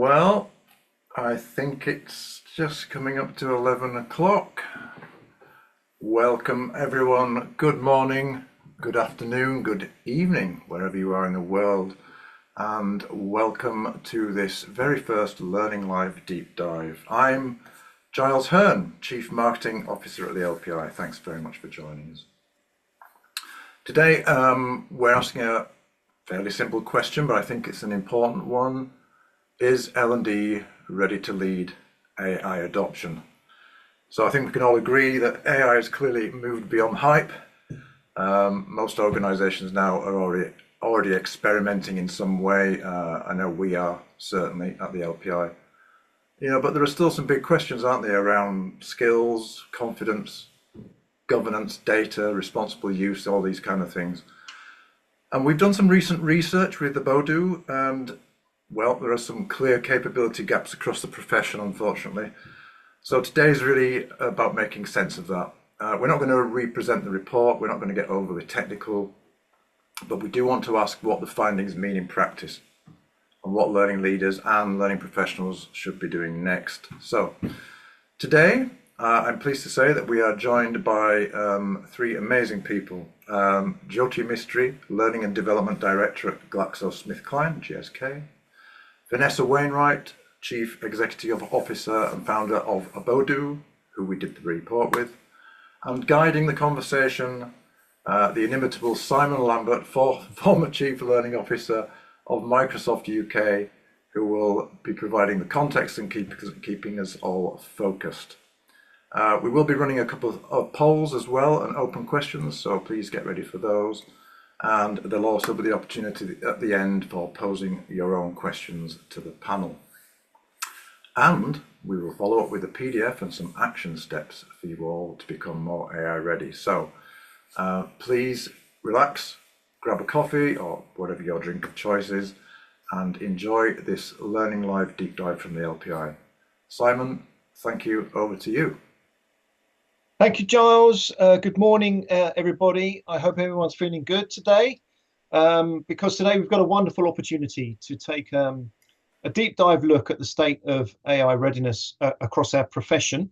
Well, I think it's just coming up to 11 o'clock. Welcome, everyone. Good morning, good afternoon, good evening, wherever you are in the world. And welcome to this very first Learning Live deep dive. I'm Giles Hearn, Chief Marketing Officer at the LPI. Thanks very much for joining us. Today, we're asking a fairly simple question, but I think it's an important one. Is L&D ready to lead AI adoption? So I think we can all agree that AI has clearly moved beyond hype. Most organizations now are already experimenting in some way. I know we are certainly at the LPI. But there are still some big questions, aren't there, around skills, confidence, governance, data, responsible use, all these kind of things. And we've done some recent research with Abodoo, and well, there are some clear capability gaps across the profession, unfortunately. So today is really about making sense of that. We're not going to represent the report, we're not going to get overly technical, but we do want to ask what the findings mean in practice and what learning leaders and learning professionals should be doing next. So today, I'm pleased to say that we are joined by three amazing people. Jyoti Mistry, Learning and Development Director at GlaxoSmithKline, GSK. Vanessa Wainwright, Chief Executive Officer and founder of Abodoo, who we did the report with. And guiding the conversation, the inimitable Simon Lambert, former Chief Learning Officer of Microsoft UK, who will be providing the context and keeping us all focused. We will be running a couple of polls as well and open questions, so please get ready for those. And there'll also be the opportunity at the end for posing your own questions to the panel. And we will follow up with a PDF and some action steps for you all to become more AI ready. So please relax, grab a coffee or whatever your drink of choice is, and enjoy this Learning Live deep dive from the LPI. Simon, thank you. Over to you. Thank you, Giles. Good morning, everybody. I hope everyone's feeling good today, because today we've got a wonderful opportunity to take a deep dive look at the state of AI readiness across our profession,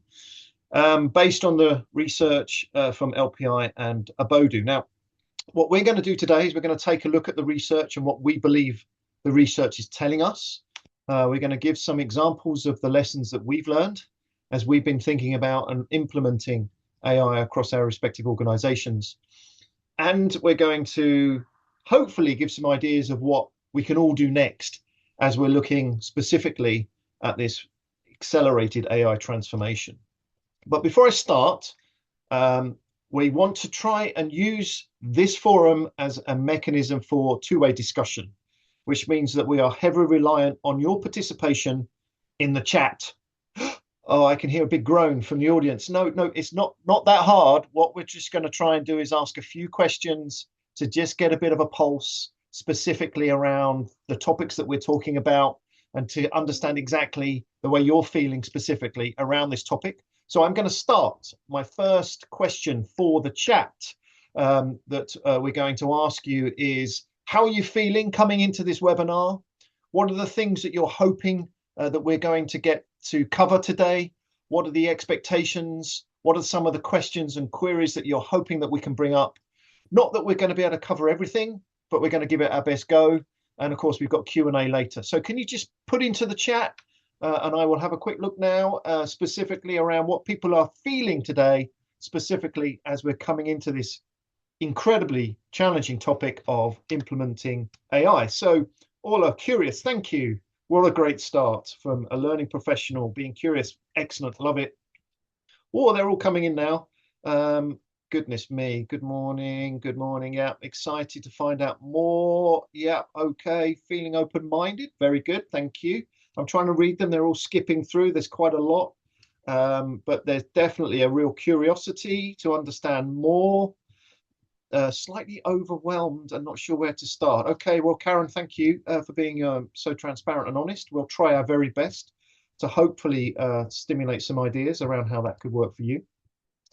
based on the research from LPI and Abodoo. Now, what we're going to do today is we're going to take a look at the research and what we believe the research is telling us. We're going to give some examples of the lessons that we've learned as we've been thinking about and implementing AI across our respective organizations. And we're going to hopefully give some ideas of what we can all do next as we're looking specifically at this accelerated AI transformation. But before I start, we want to try and use this forum as a mechanism for two-way discussion, which means that we are heavily reliant on your participation in the chat. Oh, I can hear a big groan from the audience. No, it's not that hard. What we're just going to try and do is ask a few questions to just get a bit of a pulse specifically around the topics that we're talking about and to understand exactly the way you're feeling specifically around this topic. So I'm going to start. My first question for the chat that we're going to ask you is, how are you feeling coming into this webinar? What are the things that you're hoping that we're going to get to cover today? What are the expectations? What are some of the questions and queries that you're hoping that we can bring up? Not that we're going to be able to cover everything, but we're going to give it our best go. And of course, we've got Q&A later. So can you just put into the chat, and I will have a quick look now, specifically around what people are feeling today, specifically as we're coming into this incredibly challenging topic of implementing AI. So all are curious. Thank you. What a great start from a learning professional, being curious. Excellent. Love it. Oh, they're all coming in now. Goodness me. Good morning. Good morning. Yeah, excited to find out more. Yeah, okay. Feeling open-minded. Very good. Thank you. I'm trying to read them. They're all skipping through. There's quite a lot. But there's definitely a real curiosity to understand more. Slightly overwhelmed and not sure where to start. Okay, well, Karen, thank you for being so transparent and honest. We'll try our very best to hopefully stimulate some ideas around how that could work for you.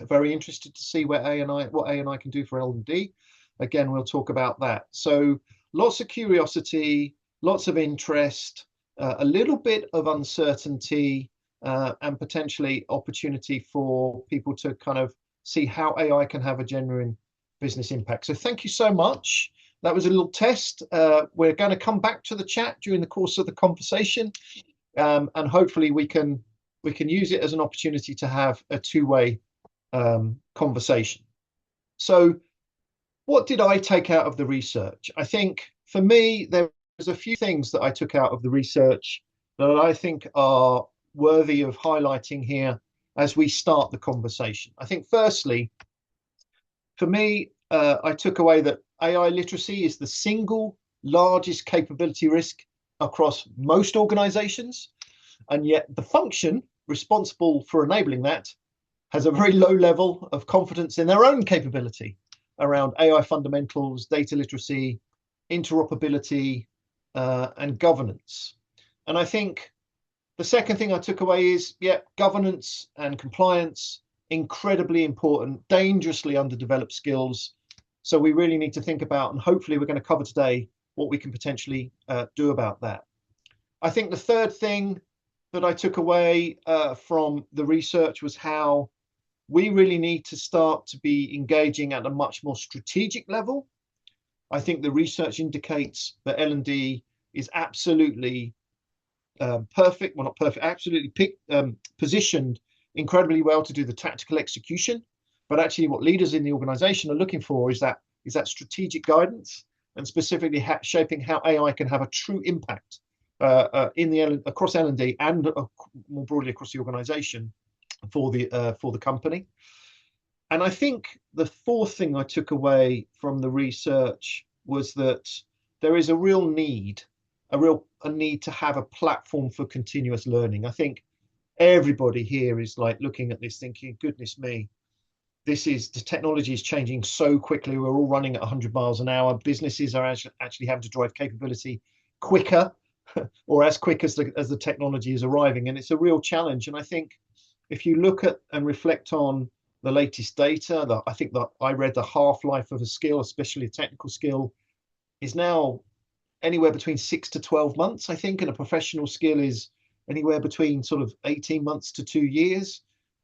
Very interested to see what AI can do for L&D. Again, we'll talk about that. So lots of curiosity, lots of interest, a little bit of uncertainty, and potentially opportunity for people to kind of see how AI can have a genuine business impact. So thank you so much. That was a little test. We're going to come back to the chat during the course of the conversation, and hopefully we can use it as an opportunity to have a two-way conversation. So what did I take out of the research? I think for me, there's a few things that I took out of the research that I think are worthy of highlighting here as we start the conversation. I think firstly, for me, I took away that AI literacy is the single largest capability risk across most organizations, and yet the function responsible for enabling that has a very low level of confidence in their own capability around AI fundamentals, data literacy, interoperability, and governance. And I think the second thing I took away is, governance and compliance, incredibly important, dangerously underdeveloped skills. So we really need to think about, and hopefully we're going to cover today, what we can potentially do about that. I think the third thing that I took away from the research was how we really need to start to be engaging at a much more strategic level. I think the research indicates that L&D is absolutely perfect, well, not perfect, absolutely positioned incredibly well to do the tactical execution. But actually what leaders in the organization are looking for is that strategic guidance, and specifically shaping how AI can have a true impact across L&D and more broadly across the organization for the company. And I think the fourth thing I took away from the research was that there is a real need to have a platform for continuous learning. I think everybody here is like looking at this thinking, goodness me, the technology is changing so quickly. We're all running at 100 miles an hour. Businesses are actually having to drive capability quicker or as quick as the technology is arriving. And it's a real challenge. And I think if you look at and reflect on the latest data, I think that I read the half-life of a skill, especially a technical skill, is now anywhere between 6 to 12 months, I think, and a professional skill is anywhere between sort of 18 months to 2 years.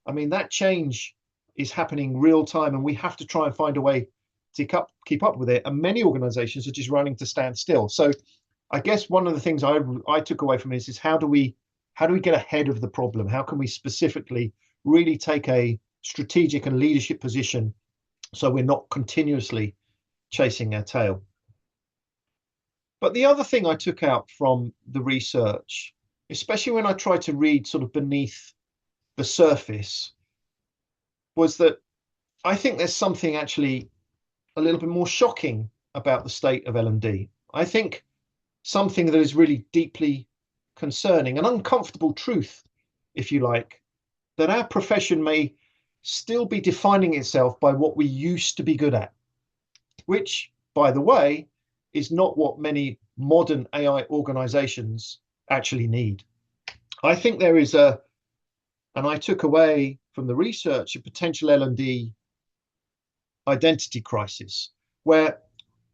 I mean, that change is happening real time, and we have to try and find a way to keep up with it. And many organizations are just running to stand still. So I guess one of the things I took away from this is how do we get ahead of the problem? How can we specifically really take a strategic and leadership position so we're not continuously chasing our tail? But the other thing I took out from the research, especially when I tried to read sort of beneath the surface, was that I think there's something actually a little bit more shocking about the state of L&D. I think something that is really deeply concerning, an uncomfortable truth, if you like, that our profession may still be defining itself by what we used to be good at, which, by the way, is not what many modern AI organizations actually need. I think there is and I took away from the research, a potential L&D identity crisis, where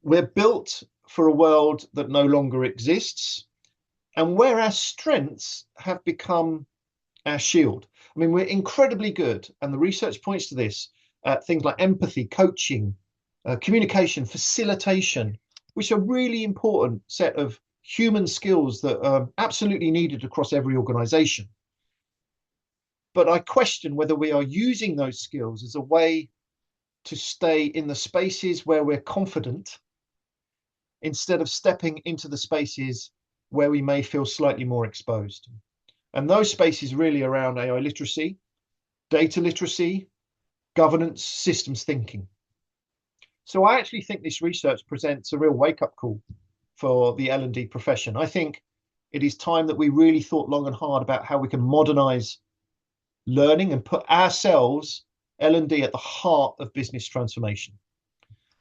we're built for a world that no longer exists, and where our strengths have become our shield. I mean, we're incredibly good, and the research points to this, things like empathy, coaching, communication, facilitation, which are really important set of human skills that are absolutely needed across every organization. But I question whether we are using those skills as a way to stay in the spaces where we're confident, instead of stepping into the spaces where we may feel slightly more exposed. And those spaces really around AI literacy, data literacy, governance, systems thinking. So I actually think this research presents a real wake-up call for the L&D profession. I think it is time that we really thought long and hard about how we can modernize learning and put ourselves, L&D, at the heart of business transformation.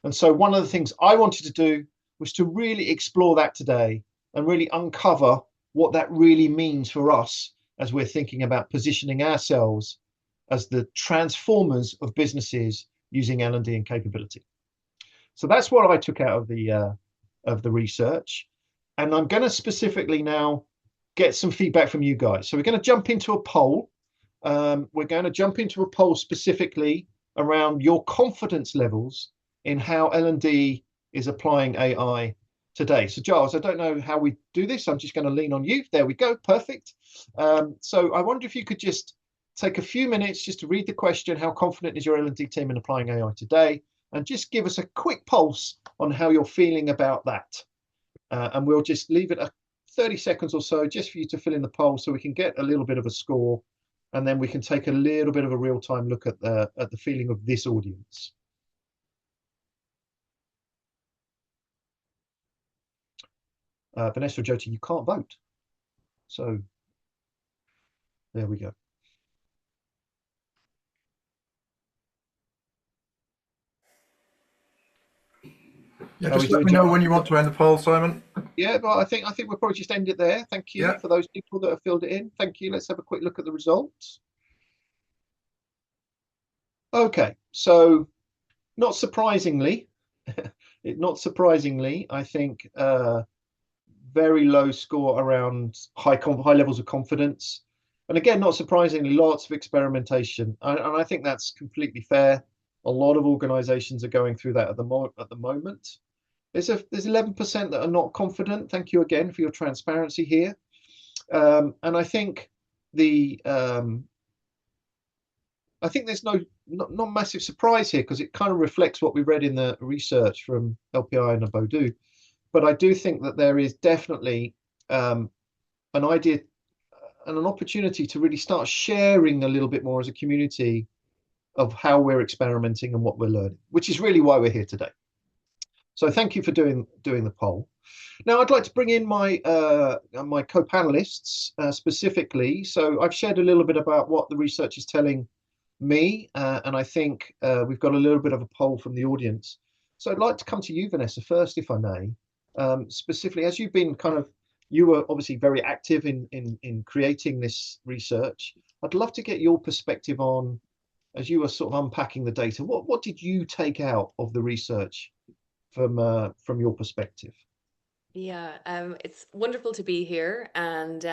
And so one of the things I wanted to do was to really explore that today and really uncover what that really means for us as we're thinking about positioning ourselves as the transformers of businesses using L&D and capability. So that's what I took out of the research. And I'm going to specifically now get some feedback from you guys. So we're going to jump into a poll. We're going to jump into a poll specifically around your confidence levels in how L&D is applying AI today. So Giles, I don't know how we do this. I'm just going to lean on you. There we go. Perfect. So I wonder if you could just take a few minutes just to read the question. How confident is your L&D team in applying AI today? And just give us a quick pulse on how you're feeling about that. And we'll just leave it 30 seconds or so just for you to fill in the poll so we can get a little bit of a score, and then we can take a little bit of a real-time look at the feeling of this audience. Vanessa or Jyoti, you can't vote. So there we go. Yeah, How are just we let doing, me know Giles? when you want to end the poll, Simon. Yeah, but I think we'll probably just end it there. Thank you Yeah. for those people that have filled it in. Thank you. Let's have a quick look at the results. Okay, so not surprisingly, I think very low score around high levels of confidence, and again, not surprisingly, lots of experimentation, and I think that's completely fair. A lot of organisations are going through that at the moment. There's 11% that are not confident. Thank you again for your transparency here, and the I think there's not massive surprise here because it kind of reflects what we read in the research from LPI and Abodoo. But I do think that there is definitely an idea and an opportunity to really start sharing a little bit more as a community of how we're experimenting and what we're learning, which is really why we're here today. So thank you for doing the poll. Now I'd like to bring in my my co-panelists specifically. So I've shared a little bit about what the research is telling me, and I think we've got a little bit of a poll from the audience. So I'd like to come to you, Vanessa, first, if I may. Specifically, as you've been you were obviously very active in creating this research. I'd love to get your perspective on, as you were sort of unpacking the data, what did you take out of the research from your perspective? Yeah, it's wonderful to be here, and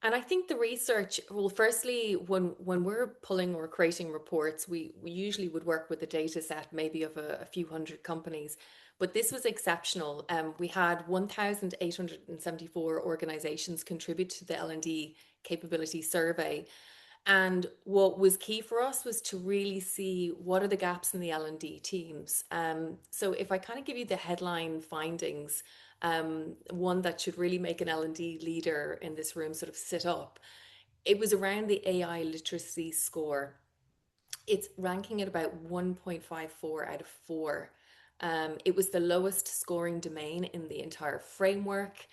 I think the research. Well, firstly, when we're pulling or creating reports, we usually would work with a data set, maybe of a few hundred companies, but this was exceptional. We had 1,874 organizations contribute to the L&D capability survey, and what was key for us was to really see what are the gaps in the L&D teams. So if I kind of give you the headline findings, one that should really make an L&D leader in this room sort of sit up, it was around the AI literacy score. It's ranking at about 1.54 out of 4. It was the lowest scoring domain in the entire framework,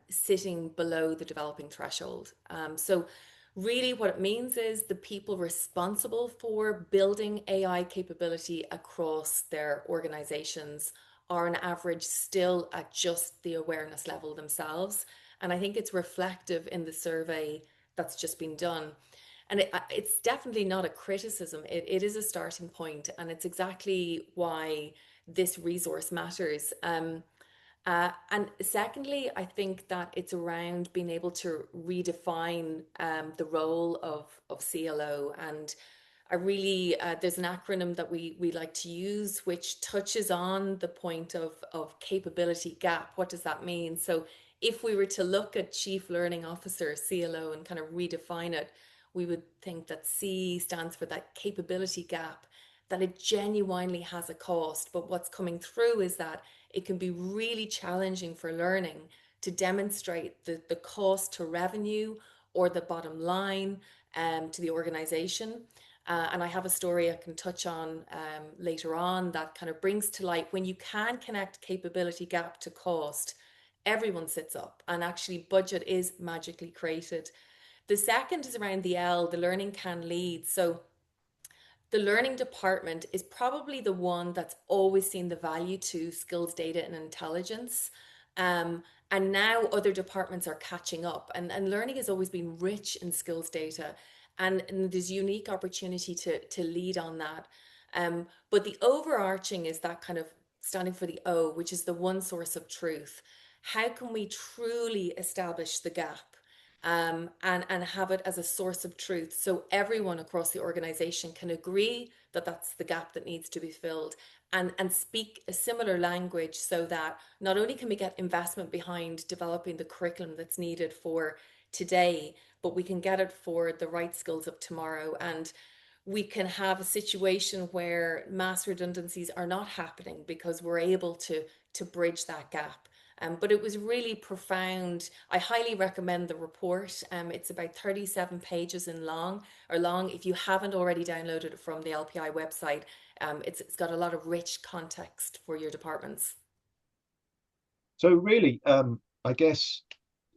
sitting below the developing threshold. So really what it means is the people responsible for building AI capability across their organizations are on average still at just the awareness level themselves. And I think it's reflective in the survey that's just been done. And it's definitely not a criticism. It is a starting point, and it's exactly why this resource matters. And secondly, I think that it's around being able to redefine the role of CLO. And I really, there's an acronym that we like to use, which touches on the point of capability gap. What does that mean? So if we were to look at Chief Learning Officer, CLO, and kind of redefine it, we would think that C stands for that capability gap, that it genuinely has a cost. But what's coming through is that it can be really challenging for learning to demonstrate the cost to revenue or the bottom line to the organization. And I have a story I can touch on later on that kind of brings to light when you can connect capability gap to cost, everyone sits up and actually budget is magically created. The second is around the L, the learning can lead. So the learning department is probably the one that's always seen the value to skills, data, and intelligence. And now other departments are catching up, and learning has always been rich in skills data, and there's unique opportunity to lead on that. But the overarching is that kind of standing for the O, which is the one source of truth. how can we truly establish the gap, and have it as a source of truth so everyone across the organization can agree that that's the gap that needs to be filled, and speak a similar language, so that not only can we get investment behind developing the curriculum that's needed for today, but we can get it for the right skills of tomorrow. And we can have a situation where mass redundancies are not happening because we're able to bridge that gap. But it was really profound. I highly recommend the report. It's about 37 pages in long. If you haven't already downloaded it from the LPI website, it's got a lot of rich context for your departments. So really, I guess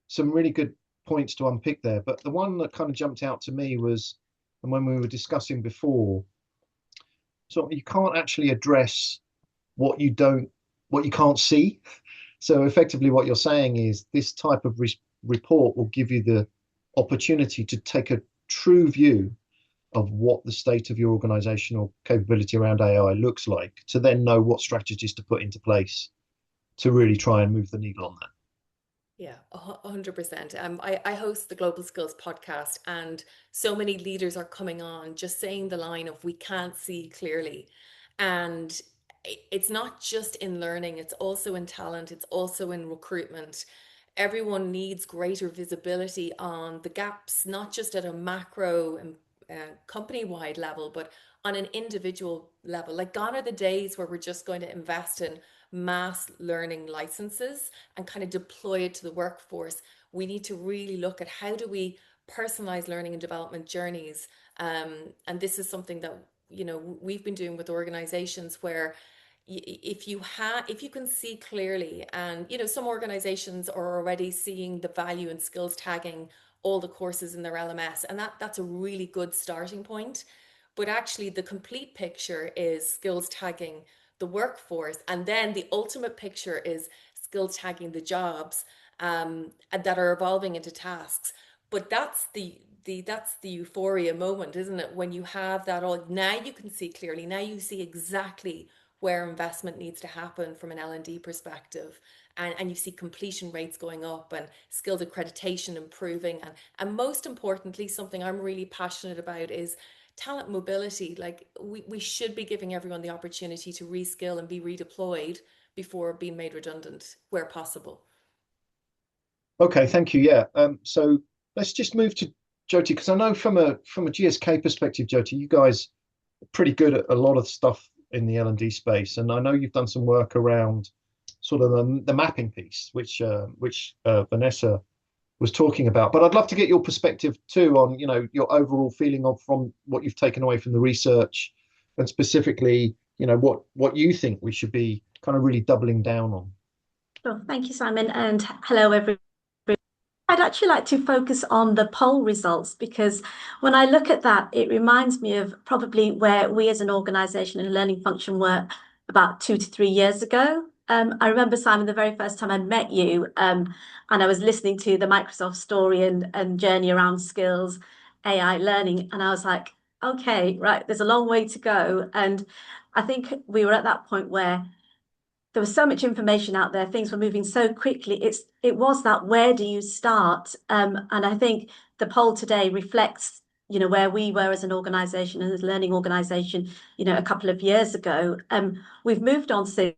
some really good points to unpick there. But the one that kind of jumped out to me was, and when we were discussing before, so you can't actually address what you can't see. So effectively, what you're saying is this type of report will give you the opportunity to take a true view of what the state of your organizational capability around AI looks like, to then know what strategies to put into place to really try and move the needle on that. Yeah, 100%. I host the Global Skills podcast, and so many leaders are coming on just saying the line of "we can't see clearly," and it's not just in learning; it's also in talent. It's also in recruitment. Everyone needs greater visibility on the gaps, not just at a macro and company-wide level, but on an individual level. Like, gone are the days where we're just going to invest in mass learning licenses and kind of deploy it to the workforce. We need to really look at how do we personalize learning and development journeys. And this is something that, we've been doing with organizations where if you can see clearly, and some organizations are already seeing the value in skills tagging all the courses in their LMS, and that's a really good starting point. But actually the complete picture is skills tagging the workforce, and then the ultimate picture is skills tagging the jobs, and that are evolving into tasks. But that's the euphoria moment, isn't it? When you have that all, now you can see clearly, now you see exactly where investment needs to happen from an L&D perspective, and you see completion rates going up and skills accreditation improving, and most importantly, something I'm really passionate about is talent mobility. Like, we should be giving everyone the opportunity to reskill and be redeployed before being made redundant where possible. Okay, thank you. Yeah. So let's just move to Jyoti, because I know from a GSK perspective, Jyoti, you guys are pretty good at a lot of stuff in the L&D space, and I know you've done some work around sort of the mapping piece, which Vanessa was talking about. But I'd love to get your perspective too on, your overall feeling of from what you've taken away from the research, and specifically, what you think we should be kind of really doubling down on. Sure. Thank you, Simon, and hello, everyone. I'd actually like to focus on the poll results, because when I look at that, it reminds me of probably where we as an organisation and a learning function were about 2 to 3 years ago. I remember, Simon, the very first time I met you, and I was listening to the Microsoft story and journey around skills, AI learning, and I was like, okay, right, there's a long way to go. And I think we were at that point where there was so much information out there, things were moving so quickly. It was that, where do you start? And I think the poll today reflects, where we were as an organisation and as a learning organisation, a couple of years ago. We've moved on to,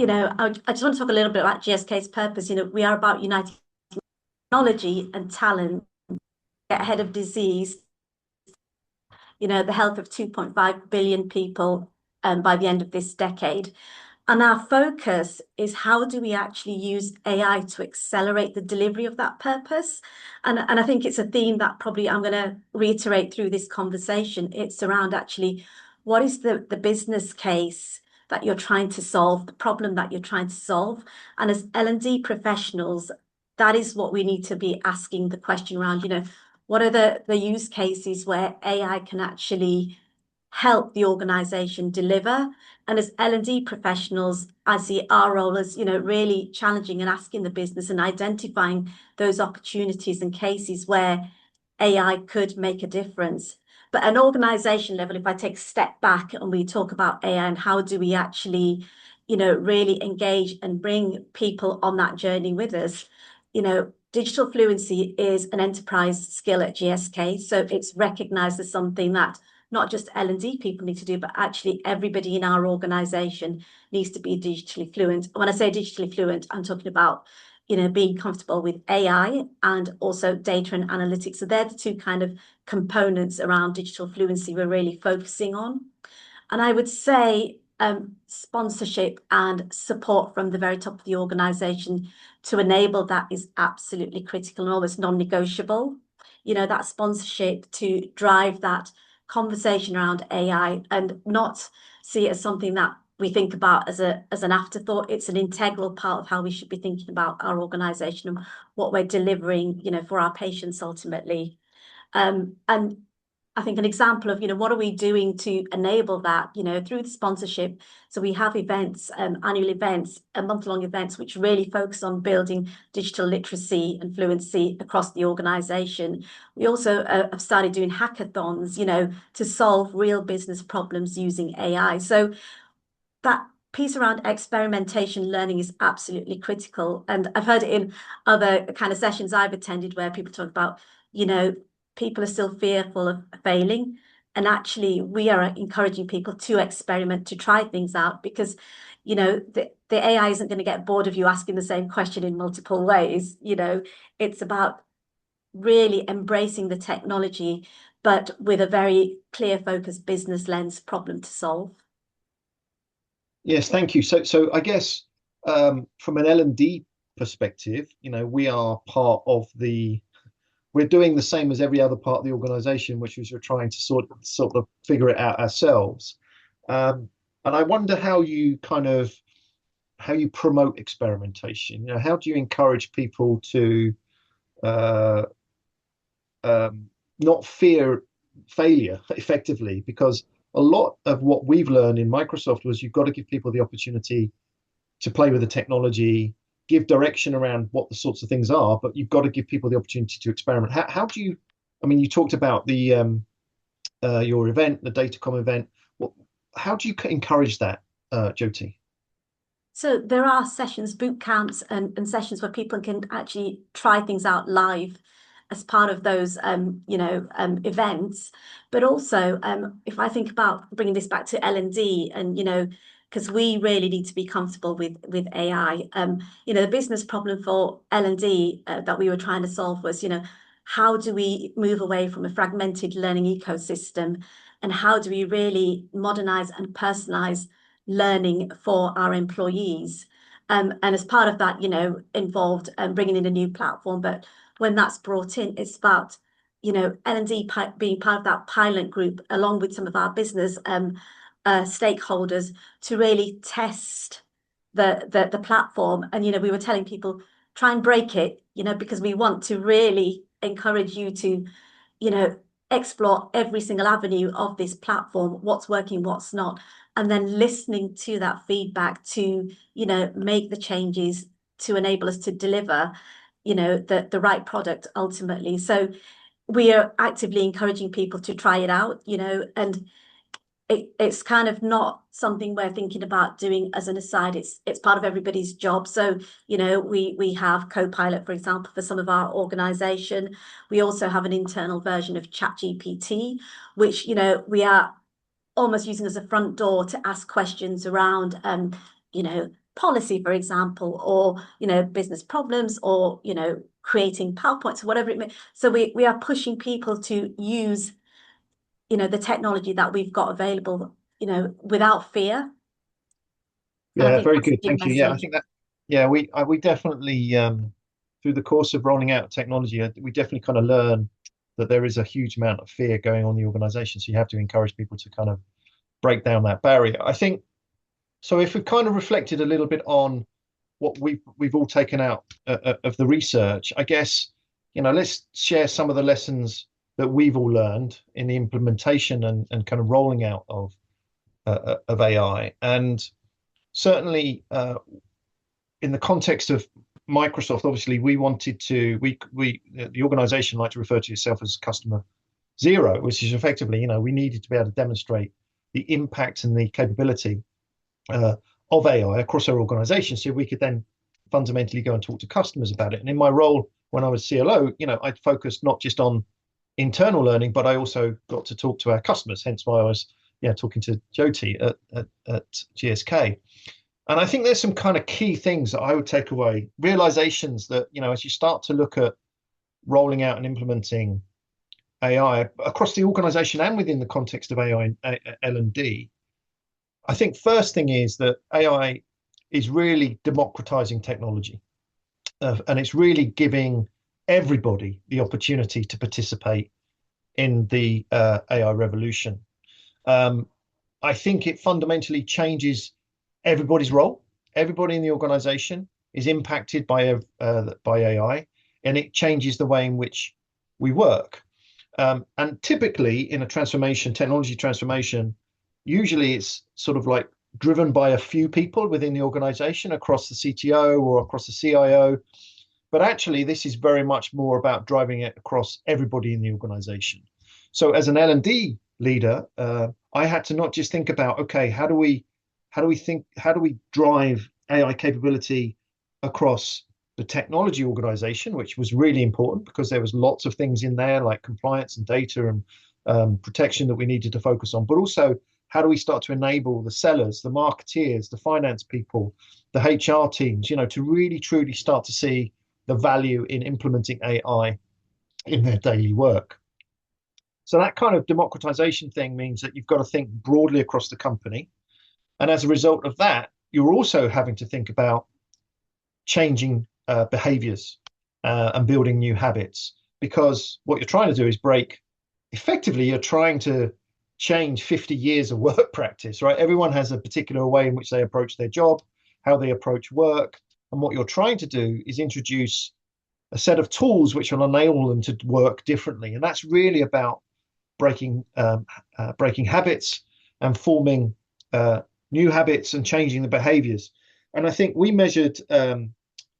I just want to talk a little bit about GSK's purpose. We are about uniting technology and talent, get ahead of disease, the health of 2.5 billion people by the end of this decade. And our focus is, how do we actually use AI to accelerate the delivery of that purpose? And I think it's a theme that probably I'm going to reiterate through this conversation. It's around actually, what is the business case that you're trying to solve, the problem that you're trying to solve? And as L&D professionals, that is what we need to be asking the question around, what are the use cases where AI can actually help the organization deliver? And as L&D professionals, I see our role as, really challenging and asking the business and identifying those opportunities and cases where AI could make a difference. But at an organization level, if I take a step back and we talk about AI and how do we actually, really engage and bring people on that journey with us. Digital fluency is an enterprise skill at GSK, so it's recognized as something that not just L&D people need to do, but actually everybody in our organization needs to be digitally fluent. When I say digitally fluent, I'm talking about being comfortable with AI and also data and analytics. So they're the two kind of components around digital fluency we're really focusing on. And I would say sponsorship and support from the very top of the organization to enable that is absolutely critical and almost non-negotiable. That sponsorship to drive that conversation around AI and not see it as something that we think about as an afterthought. It's an integral part of how we should be thinking about our organization and what we're delivering, for our patients ultimately. And I think an example of, what are we doing to enable that, through the sponsorship. So we have events, annual events, month-long events, which really focus on building digital literacy and fluency across the organization. We also have started doing hackathons, to solve real business problems using AI. So that piece around experimentation learning is absolutely critical. And I've heard it in other kind of sessions I've attended where people talk about, people are still fearful of failing. And actually, we are encouraging people to experiment, to try things out, because, the AI isn't going to get bored of you asking the same question in multiple ways. It's about really embracing the technology, but with a very clear focus business lens problem to solve. Yes, thank you. So I guess from an L&D perspective, we are part of we're doing the same as every other part of the organization, which is we're trying to sort of figure it out ourselves. And I wonder how you promote experimentation. How do you encourage people to not fear failure effectively? Because a lot of what we've learned in Microsoft was you've got to give people the opportunity to play with the technology, give direction around what the sorts of things are, but you've got to give people the opportunity to experiment. How do you, you talked about the your event, the Datacom event. How do you encourage that, Jyoti? So there are sessions, boot camps and sessions where people can actually try things out live as part of those, events. But also, if I think about bringing this back to L&D and, because we really need to be comfortable with AI. The business problem for L&D that we were trying to solve was, how do we move away from a fragmented learning ecosystem, and how do we really modernize and personalize learning for our employees? And as part of that, involved bringing in a new platform. But when that's brought in, it's about, L&D being part of that pilot group, along with some of our business stakeholders, to really test the platform. And, we were telling people, try and break it, because we want to really encourage you to, explore every single avenue of this platform, what's working, what's not, and then listening to that feedback to, make the changes to enable us to deliver, the right product ultimately. So we are actively encouraging people to try it out, and it's kind of not something we're thinking about doing as an aside. It's part of everybody's job. So, we have Copilot, for example, for some of our organization. We also have an internal version of ChatGPT, which, we are almost using as a front door to ask questions around, policy, for example, or, business problems, or, creating PowerPoints or whatever it may. So we are pushing people to use, the technology that we've got available, without fear. Yeah, very good. Thank you. Yeah, I think that, yeah, we definitely, through the course of rolling out technology, we definitely kind of learn that there is a huge amount of fear going on in the organization. So you have to encourage people to kind of break down that barrier. I think, so if we've kind of reflected a little bit on what we've all taken out of the research, I guess, let's share some of the lessons that we've all learned in the implementation and kind of rolling out of AI. And certainly in the context of Microsoft, obviously we wanted to, the organization liked to refer to itself as customer zero, which is effectively, we needed to be able to demonstrate the impact and the capability of AI across our organization, so we could then fundamentally go and talk to customers about it. And in my role when I was CLO, I'd focused not just on internal learning, but I also got to talk to our customers, hence why I was talking to Jyoti at GSK. And I think there's some kind of key things that I would take away, realizations that, as you start to look at rolling out and implementing AI across the organization and within the context of AI and L&D, I think first thing is that AI is really democratizing technology. And it's really giving everybody the opportunity to participate in the AI revolution. I think it fundamentally changes everybody's role. Everybody in the organization is impacted by AI, and it changes the way in which we work. And typically in a technology transformation, usually it's sort of like driven by a few people within the organization across the CTO or across the CIO. But actually, this is very much more about driving it across everybody in the organization. So as an L&D leader, I had to not just think about, okay, how do we drive AI capability across the technology organization, which was really important because there was lots of things in there like compliance and data and protection that we needed to focus on, but also how do we start to enable the sellers, the marketeers, the finance people, the HR teams, to really truly start to see the value in implementing AI in their daily work. So that kind of democratization thing means that you've got to think broadly across the company. And as a result of that, you're also having to think about changing behaviors and building new habits, because what you're trying to do is you're trying to change 50 years of work practice, right? Everyone has a particular way in which they approach their job, how they approach work. And what you're trying to do is introduce a set of tools which will enable them to work differently. And that's really about breaking habits and forming new habits and changing the behaviors. And I think we measured, in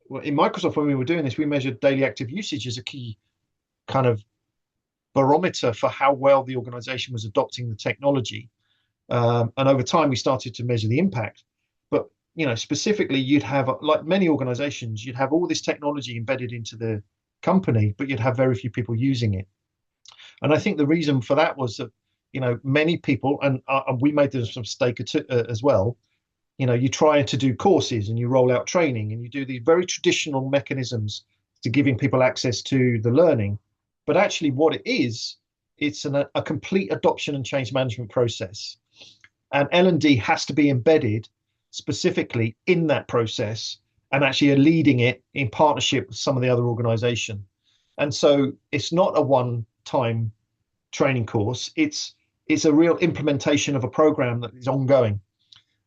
Microsoft, when we were doing this, we measured daily active usage as a key kind of barometer for how well the organization was adopting the technology. And over time, we started to measure the impact. But, specifically, you'd have, like many organizations, you'd have all this technology embedded into the company, but you'd have very few people using it. And I think the reason for that was that, many people, and we made this mistake as well, you try to do courses and you roll out training and you do these very traditional mechanisms to giving people access to the learning. But actually what it is, it's a complete adoption and change management process. And L&D has to be embedded specifically in that process and actually are leading it in partnership with some of the other organization. And so it's not a one-time training course. It's a real implementation of a program that is ongoing.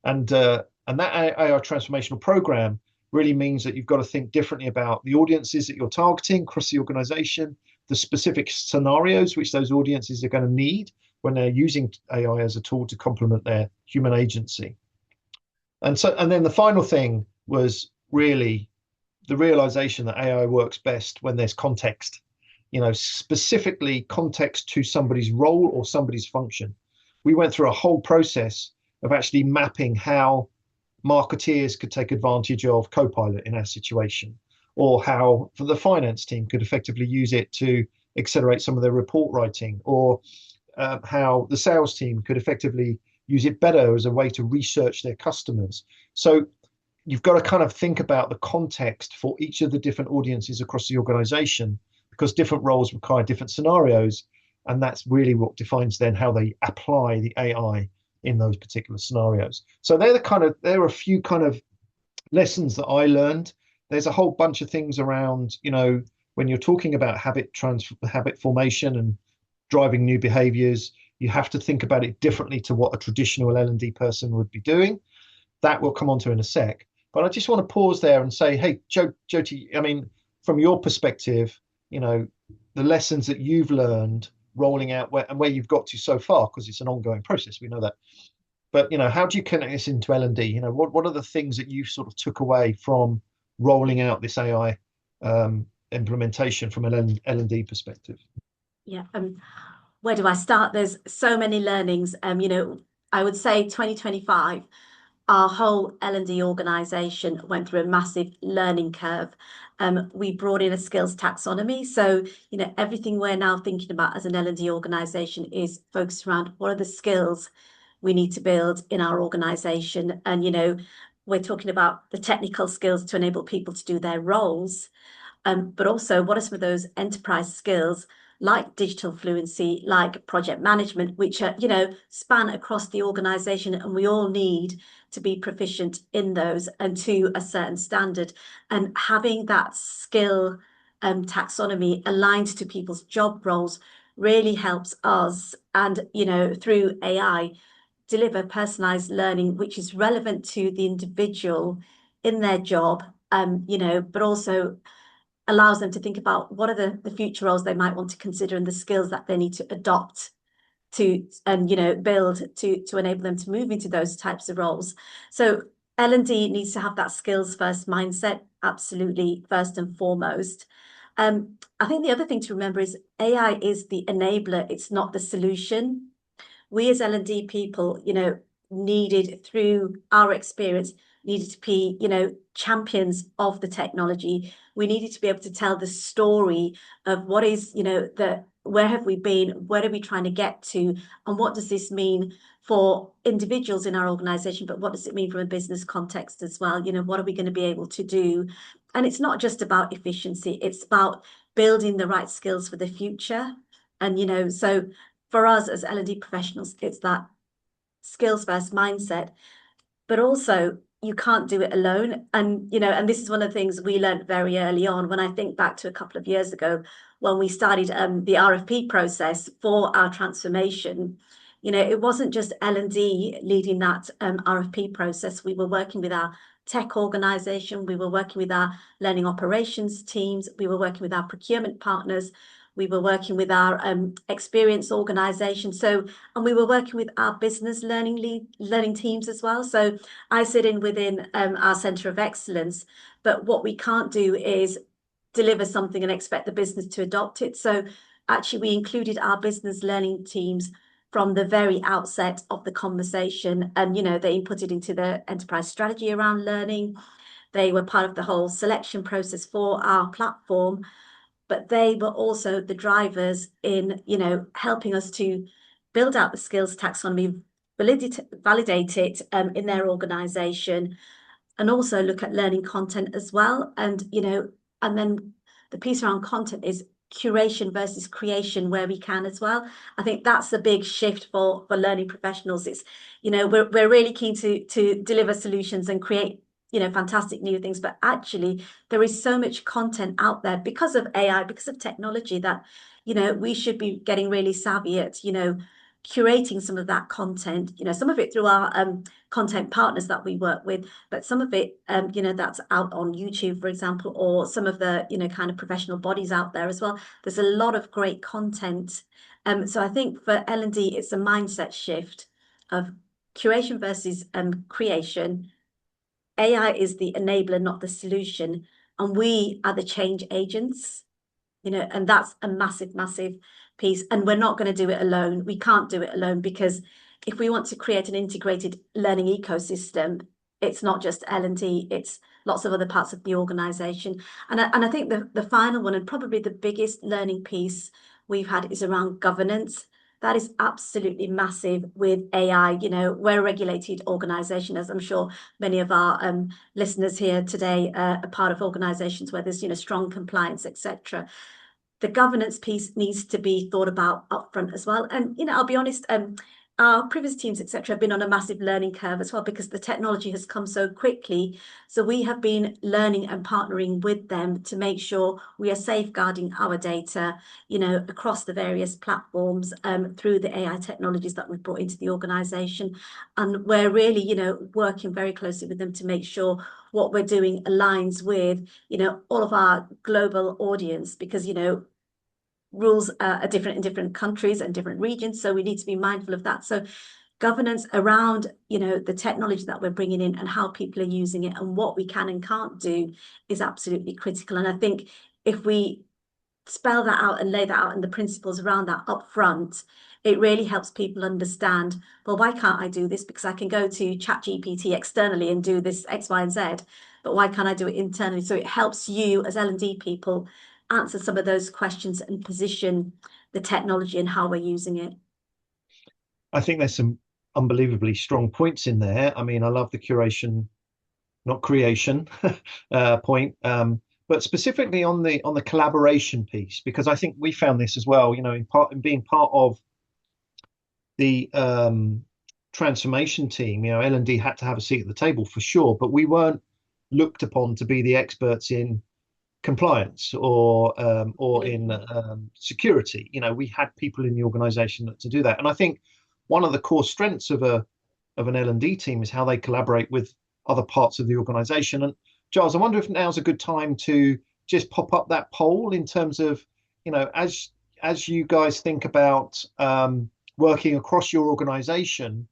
And that AI transformational program really means that you've got to think differently about the audiences that you're targeting across the organization, the specific scenarios which those audiences are going to need when they're using AI as a tool to complement their human agency. And then the final thing was really the realization that AI works best when there's context, specifically context to somebody's role or somebody's function. We went through a whole process of actually mapping how marketeers could take advantage of Copilot in our situation, or how for the finance team could effectively use it to accelerate some of their report writing, or how the sales team could effectively use it better as a way to research their customers. So you've got to kind of think about the context for each of the different audiences across the organization, because different roles require different scenarios. And that's really what defines then how they apply the AI in those particular scenarios. So there are a few kind of lessons that I learned. There's a whole bunch of things around, when you're talking about habit formation and driving new behaviors, you have to think about it differently to what a traditional L&D person would be doing. That we'll come on to in a sec. But I just want to pause there and say, hey, Jyoti, from your perspective, the lessons that you've learned rolling out where you've got to so far, because it's an ongoing process, we know that. But, how do you connect this into L&D? What are the things that you sort of took away from rolling out this AI implementation from an L&D perspective? Yeah. Where do I start? There's so many learnings. I would say 2025 our whole L&D organization went through a massive learning curve. We brought in a skills taxonomy. So, you know, everything we're now thinking about as an L&D organization is focused around what are the skills we need to build in our organization. And, you know, we're talking about the technical skills to enable people to do their roles, but also what are some of those enterprise skills like digital fluency, like project management, which are, you know, span across the organization, and we all need to be proficient in those and to a certain standard. And having that skill taxonomy aligned to people's job roles really helps us, and, you know, through AI, deliver personalized learning, which is relevant to the individual in their job, you know, but also allows them to think about what are the future roles they might want to consider and the skills that they need to adopt to, and, you know, build to enable them to move into those types of roles. So L&D needs to have that skills first mindset, absolutely first and foremost. I think the other thing to remember is AI is the enabler, it's not the solution. We as L&D people, you know, needed through our experience, needed to be, you know, champions of the technology. We needed to be able to tell the story of what is, you know, where have we been, where are we trying to get to, and what does this mean for individuals in our organization, but what does it mean from a business context as well? You know, what are we going to be able to do? And it's not just about efficiency, it's about building the right skills for the future. And, you know, so for us as L&D professionals, it's that skills first mindset, but also you can't do it alone. And, you know, and this is one of the things we learned very early on. When I think back to a couple of years ago, when we started the RFP process for our transformation, you know, it wasn't just L&D leading that RFP process. We were working with our tech organization, we were working with our learning operations teams, we were working with our procurement partners, we were working with our experience organization. So, and we were working with our business learning teams as well. So I sit in within our Centre of Excellence, but what we can't do is deliver something and expect the business to adopt it. So actually we included our business learning teams from the very outset of the conversation. And, you know, they inputted into the enterprise strategy around learning. They were part of the whole selection process for our platform, but they were also the drivers in, you know, helping us to build out the skills taxonomy, validate it in their organization, and also look at learning content as well. And, you know, and then the piece around content is curation versus creation where we can as well. I think that's a big shift for learning professionals. It's, you know, we're really keen to deliver solutions and create, you know, fantastic new things, but actually there is so much content out there because of AI, because of technology, that, you know, we should be getting really savvy at, you know, curating some of that content, you know, some of it through our content partners that we work with, but some of it, you know, that's out on YouTube, for example, or some of the, you know, kind of professional bodies out there as well. There's a lot of great content. So I think for L&D, it's a mindset shift of curation versus creation. AI is the enabler, not the solution. And we are the change agents, you know, and that's a massive, massive piece. And we're not going to do it alone. We can't do it alone, because if we want to create an integrated learning ecosystem, it's not just L&D, it's lots of other parts of the organization. And I think the final one, and probably the biggest learning piece we've had, is around governance. That is absolutely massive with AI. You know, we're a regulated organization, as I'm sure many of our listeners here today are part of organizations where there's, you know, strong compliance, etc. The governance piece needs to be thought about upfront as well. And, you know, I'll be honest, our previous teams, etc., have been on a massive learning curve as well, because the technology has come so quickly. So we have been learning and partnering with them to make sure we are safeguarding our data, you know, across the various platforms through the AI technologies that we've brought into the organization. And we're really, you know, working very closely with them to make sure what we're doing aligns with, you know, all of our global audience, because, you know, rules are different in different countries and different regions, so we need to be mindful of that. So governance around, you know, the technology that we're bringing in and how people are using it and what we can and can't do is absolutely critical. And I think if we spell that out and lay that out and the principles around that up front, it really helps people understand, well, why can't I do this? Because I can go to ChatGPT externally and do this X, Y, and Z, but why can't I do it internally? So it helps you as L&D people answer some of those questions and position the technology and how we're using it. I think there's some unbelievably strong points in there. I mean, I love the curation, not creation point, but specifically on the collaboration piece, because I think we found this as well. You know, in being part of the transformation team, you know, L&D had to have a seat at the table for sure, but we weren't looked upon to be the experts in compliance or in security. You know, we had people in the organization to do that, and I think one of the core strengths of an L&D team is how they collaborate with other parts of the organization. And Giles, I wonder if now's a good time to just pop up that poll in terms of, you know, as you guys think about working across your organization,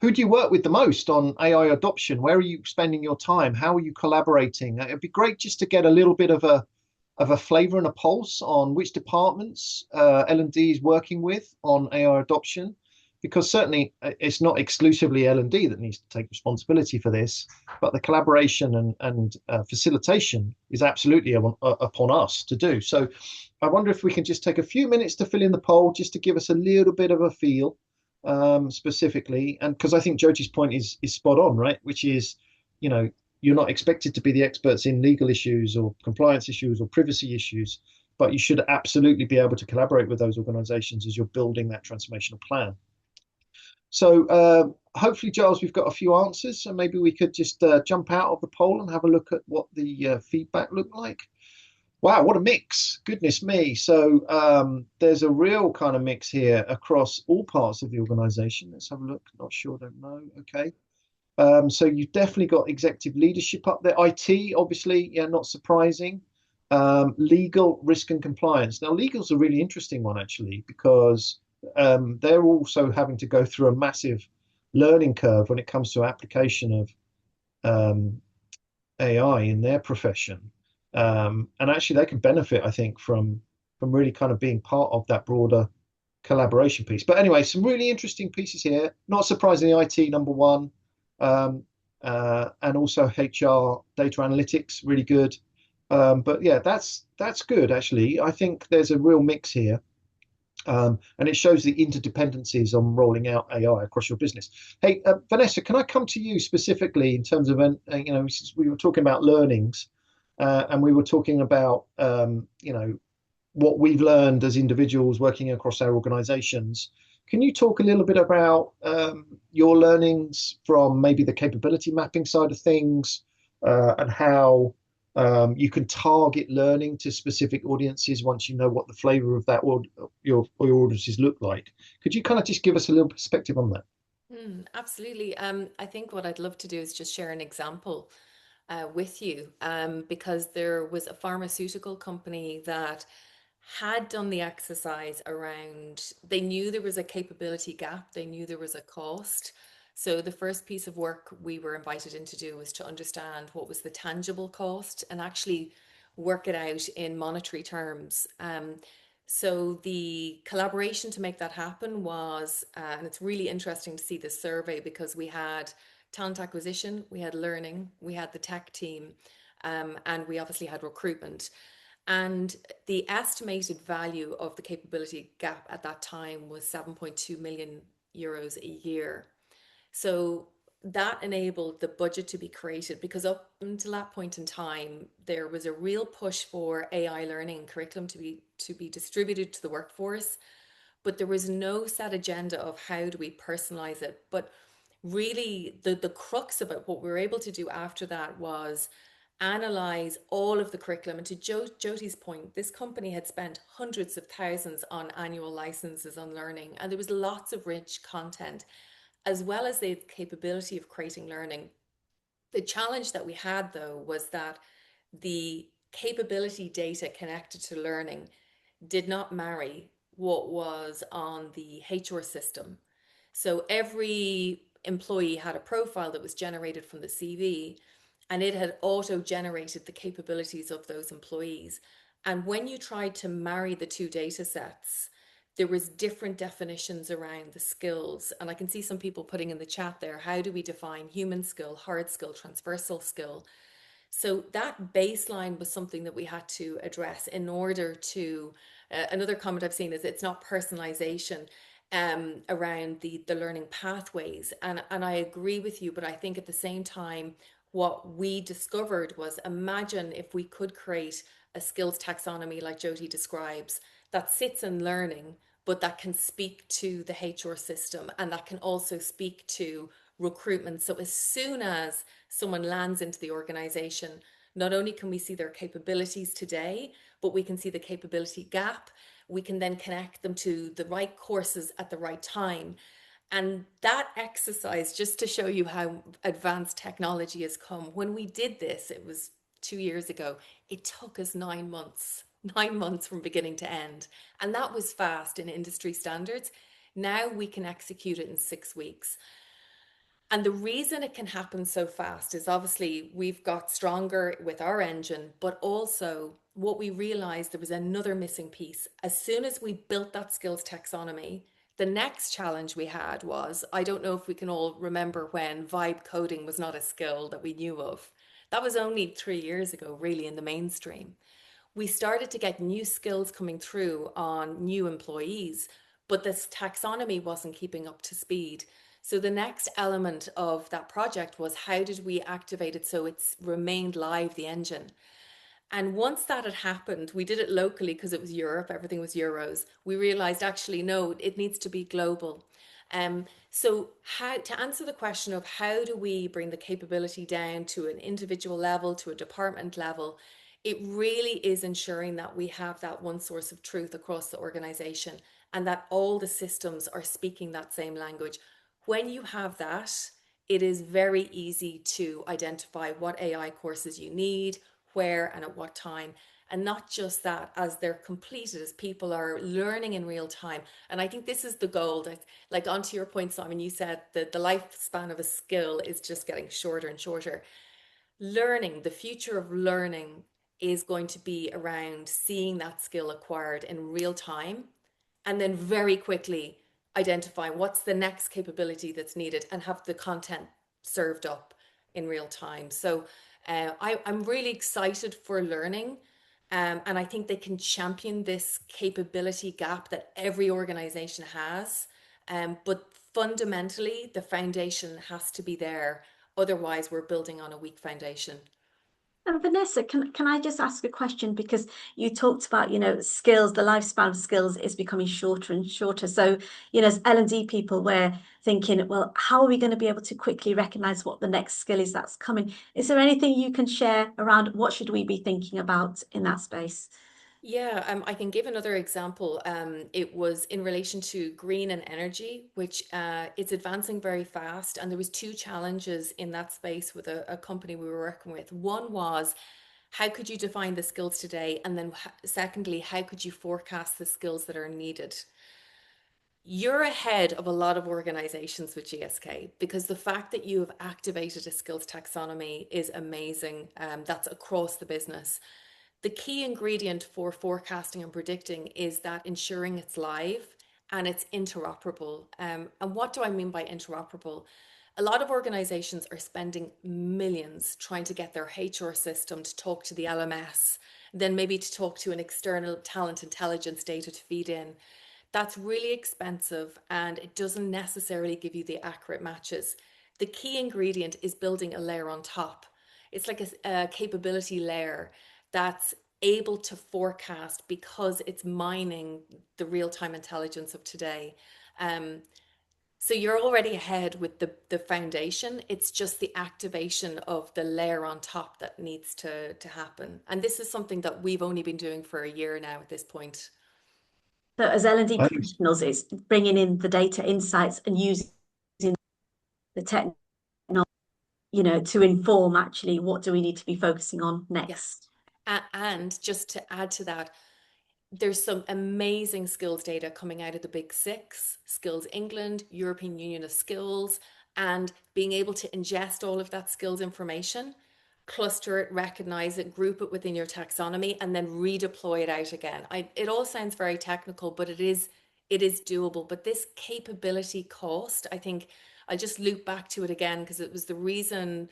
who do you work with the most on AI adoption? Where are you spending your time? How are you collaborating? It'd be great just to get a little bit of a flavor and a pulse on which departments L&D is working with on AI adoption, because certainly it's not exclusively L&D that needs to take responsibility for this, but the collaboration and facilitation is absolutely upon us to do. So I wonder if we can just take a few minutes to fill in the poll, just to give us a little bit of a feel specifically. And because I think Jyoti's point is spot on, right? Which is, you know, you're not expected to be the experts in legal issues or compliance issues or privacy issues, but you should absolutely be able to collaborate with those organizations as you're building that transformational plan. So hopefully, Giles, we've got a few answers, so maybe we could just jump out of the poll and have a look at what the feedback looked like. Wow, what a mix. Goodness me. So there's a real kind of mix here across all parts of the organization. Let's have a look. Not sure, don't know. Okay. So you've definitely got executive leadership up there. IT, obviously, yeah, not surprising. Legal, risk and compliance. Now, legal's a really interesting one, actually, because they're also having to go through a massive learning curve when it comes to application of AI in their profession. And actually, they can benefit, I think, from really kind of being part of that broader collaboration piece. But anyway, some really interesting pieces here. Not surprisingly, IT number one, and also HR, data analytics, really good. But yeah, that's good, actually. I think there's a real mix here. And it shows the interdependencies on rolling out AI across your business. Hey, Vanessa, can I come to you specifically in terms of, you know, we were talking about learnings, and we were talking about, you know, what we've learned as individuals working across our organizations. Can you talk a little bit about your learnings from maybe the capability mapping side of things, and how you can target learning to specific audiences once you know what the flavor of that your audiences look like? Could you kind of just give us a little perspective on that? Absolutely. I think what I'd love to do is just share an example with you, because there was a pharmaceutical company that had done the exercise around, they knew there was a capability gap, they knew there was a cost. So the first piece of work we were invited in to do was to understand what was the tangible cost and actually work it out in monetary terms. So the collaboration to make that happen was, and it's really interesting to see this survey, because we had talent acquisition, we had learning, we had the tech team, and we obviously had recruitment. And the estimated value of the capability gap at that time was 7.2 million euros a year. So that enabled the budget to be created, because up until that point in time, there was a real push for AI learning curriculum to be distributed to the workforce, but there was no set agenda of how do we personalize it. But really, the crux of it, what we were able to do after that was analyze all of the curriculum. And to Jyoti's point, this company had spent hundreds of thousands on annual licenses on learning, and there was lots of rich content, as well as the capability of creating learning. The challenge that we had, though, was that the capability data connected to learning did not marry what was on the HR system. So every employee had a profile that was generated from the CV, and it had auto-generated the capabilities of those employees. And when you tried to marry the two data sets, there was different definitions around the skills. And I can see some people putting in the chat there, how do we define human skill, hard skill, transversal skill? So that baseline was something that we had to address in order to, another comment I've seen is it's not personalization around the learning pathways. And I agree with you, but I think at the same time, what we discovered was, imagine if we could create a skills taxonomy like Jyoti describes that sits in learning, but that can speak to the HR system and that can also speak to recruitment. So as soon as someone lands into the organization, not only can we see their capabilities today, but we can see the capability gap. We can then connect them to the right courses at the right time. And that exercise, just to show you how advanced technology has come, when we did this, it was 2 years ago, it took us 9 months, 9 months from beginning to end. And that was fast in industry standards. Now we can execute it in 6 weeks. And the reason it can happen so fast is obviously we've got stronger with our engine, but also what we realized, there was another missing piece. As soon as we built that skills taxonomy, the next challenge we had was, I don't know if we can all remember when vibe coding was not a skill that we knew of. That was only 3 years ago, really, in the mainstream. We started to get new skills coming through on new employees, but this taxonomy wasn't keeping up to speed. So the next element of that project was, how did we activate it so it's remained live, the engine? And once that had happened, we did it locally because it was Europe, everything was euros. We realized, actually, no, it needs to be global. So how to answer the question of how do we bring the capability down to an individual level, to a department level, it really is ensuring that we have that one source of truth across the organization and that all the systems are speaking that same language. When you have that, it is very easy to identify what AI courses you need, where and at what time. And not just that, as they're completed, as people are learning in real time. And I think this is the goal. Like, onto your point, Simon, you said that the lifespan of a skill is just getting shorter and shorter. Learning, the future of learning is going to be around seeing that skill acquired in real time and then very quickly identifying what's the next capability that's needed and have the content served up in real time. So I'm really excited for learning. And I think they can champion this capability gap that every organization has. But fundamentally, the foundation has to be there. Otherwise, we're building on a weak foundation. And Vanessa, can I just ask a question? Because you talked about, skills, the lifespan of skills is becoming shorter and shorter. So, as L&D people, we're thinking, well, how are we going to be able to quickly recognize what the next skill is that's coming? Is there anything you can share around what should we be thinking about in that space? Yeah, I can give another example. It was in relation to green and energy, which it's advancing very fast. And there was two challenges in that space with a company we were working with. One was, how could you define the skills today? And then secondly, how could you forecast the skills that are needed? You're ahead of a lot of organizations with GSK because the fact that you have activated a skills taxonomy is amazing. That's across the business. The key ingredient for forecasting and predicting is that ensuring it's live and it's interoperable. And what do I mean by interoperable? A lot of organizations are spending millions trying to get their HR system to talk to the LMS, then maybe to talk to an external talent intelligence data to feed in. That's really expensive and it doesn't necessarily give you the accurate matches. The key ingredient is building a layer on top. It's like a capability layer that's able to forecast because it's mining the real-time intelligence of today. So you're already ahead with the foundation. It's just the activation of the layer on top that needs to happen. And this is something that we've only been doing for a year now at this point. So as L&D I think professionals, it's bringing in the data insights and using the technology, to inform actually what do we need to be focusing on next. And just to add to that, there's some amazing skills data coming out of the Big Six, Skills England, European Union of Skills, and being able to ingest all of that skills information, cluster it, recognize it, group it within your taxonomy, and then redeploy it out again. It all sounds very technical, but it is it is doable. But this capability cost, I think I'll just loop back to it again because it was the reason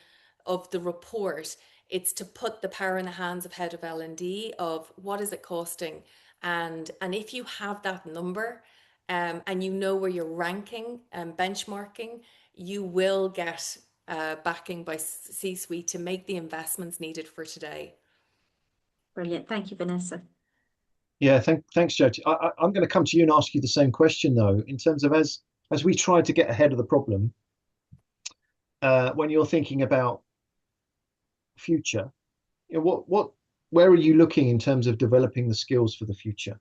of the report. It's to put the power in the hands of head of L&D of what is it costing, and if you have that number, and you know where you're ranking and benchmarking, you will get backing by C-suite to make the investments needed for today. Brilliant. Thank you, Vanessa. Yeah, thanks, Jyoti. I'm going to come to you and ask you the same question, though, in terms of as we try to get ahead of the problem, when you're thinking about future, you know, where are you looking in terms of developing the skills for the future?